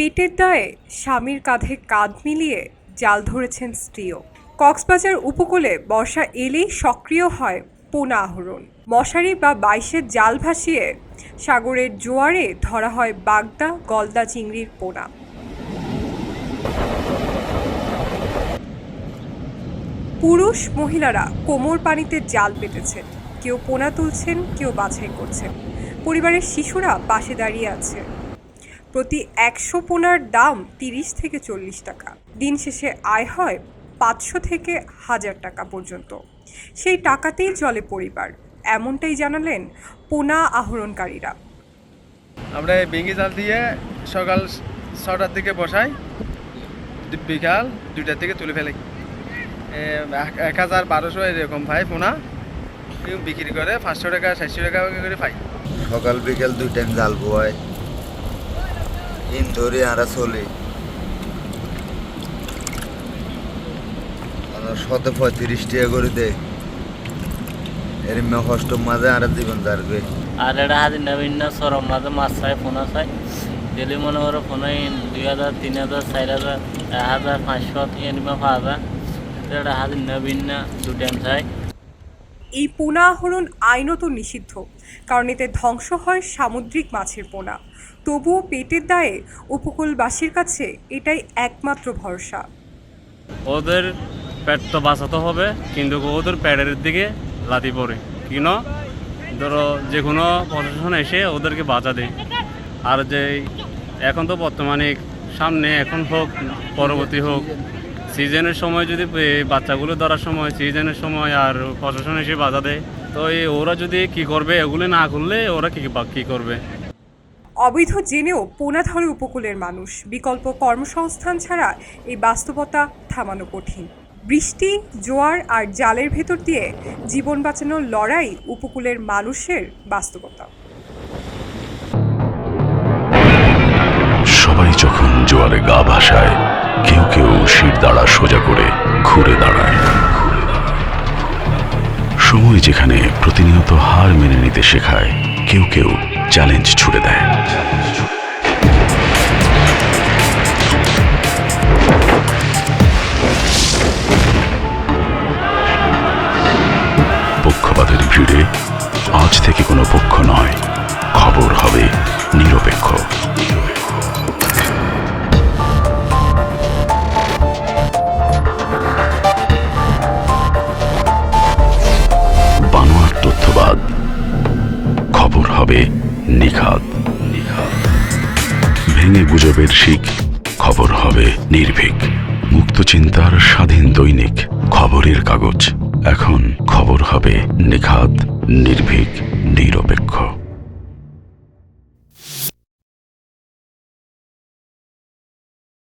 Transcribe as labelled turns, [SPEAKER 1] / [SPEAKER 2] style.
[SPEAKER 1] পেটের দায়ে স্বামীর কাঁধে কাঁধ মিলিয়ে জাল ধরেছেন স্ত্রীও। কক্সবাজার উপকূলে বর্ষা এলেই সক্রিয় হয় পোনা আহরণ। মশারি বা বাইশের জাল ভাসিয়ে সাগরের জোয়ারে ধরা হয় বাগদা, গলদা চিংড়ির পোনা। পুরুষ মহিলারা কোমর পানিতে জাল পেতেছেন, কেউ পোনা তুলছেন, কেউ বাছাই করছেন। পরিবারের শিশুরা পাশে দাঁড়িয়ে আছে। প্রতি ১০০ পোনার দাম ৩০ থেকে ৪০ টাকা। দিন শেষে আয় হয় ৫০০ থেকে ১০০০ টাকা পর্যন্ত। সেই টাকাতেই চলে পরিবার, এমনটাই জানালেন পোনা আহরণকারীরা।
[SPEAKER 2] আমরা এই বেঙ্গি জাল দিয়ে সকাল ৬টার দিকে বসাই, বিকাল ২টার দিকে তুলে ফেলি। ১,১২০০ এরকম পাই পোনা, বিক্রি করে ৫০০ টাকা ৬০০ টাকা করে পাই।
[SPEAKER 3] সকাল বিকেল ২ টাইম জাল বোয়াই, দিন ধরে আমরা চলি। ১৩৫ টাকা করে দেয়, এর কষ্ট মাঝে আর জীবন যাবে।
[SPEAKER 4] আর এটা হাজি নবীন সরম মাঝে মাছ চাই, পোনা চাই। ডেলি মনে করো পোনাই ২,০০০, ৩,০০০, ৪,০০০, ১,০০০, ৫০০ এরকম পাওয়া যায়। এটা হাজি নবীন ২ টাইম চাই।
[SPEAKER 1] এই পোনা আহরণ আইনত নিষিদ্ধ, কারণ এতে ধ্বংস হয় সামুদ্রিক মাছের পোনা। তবুও পেটের দায়ে উপকূলবাসীর কাছে এটাই একমাত্র ভরসা।
[SPEAKER 5] ওদের পেট তো বাঁচাতে হবে, কিন্তু ওদের পেটের দিকে লাথি পড়ে কেন? ধরো যে কোনো প্রশাসন এসে ওদেরকে বাঁচা দেয়। আর যে এখন তো বর্তমানে সামনে এখন হোক পরবর্তী হোক, সিজনের সময় যদি বাচ্চাগুলো ধরার সময় সিজনের সময় আর প্রশাসন এসে বাধা দেয়, তো ওরা যদি কি করবে, এগুলো না করলে ওরা কি করবে?
[SPEAKER 1] অবৈধ জেনেও পোনা ধরে উপকূলের মানুষ। বিকল্প কর্মসংস্থান ছাড়া এই বাস্তবতা থামানো কঠিন। বৃষ্টি, জোয়ার আর জালের ভেতর দিয়ে জীবন বাঁচানোর লড়াই উপকূলের মানুষের বাস্তবতা।
[SPEAKER 6] সবাই যখন জোয়ারে গা ভাসায়, কেউ কেউ শির দাঁড়া সোজা করে ঘুরে দাঁড়ায়। সময় যেখানে প্রতিনিয়ত হার মেনে নিতে শেখায়, কেউ কেউ চ্যালেঞ্জ ছুড়ে দেয়। পক্ষপাতের ভিড়ে আজ থেকে কোনো পক্ষ নয়, খবর হবে নিরপেক্ষ। বানোয়াট তথ্যবাদ, খবর হবে নিখাত। ভেঙে গুজবের শিক, খবর হবে নির্ভীক। মুক্ত চিন্তার স্বাধীন দৈনিক খবরের কাগজ, এখন খবর হবে নিখাত, নির্ভীক, নিরপেক্ষ।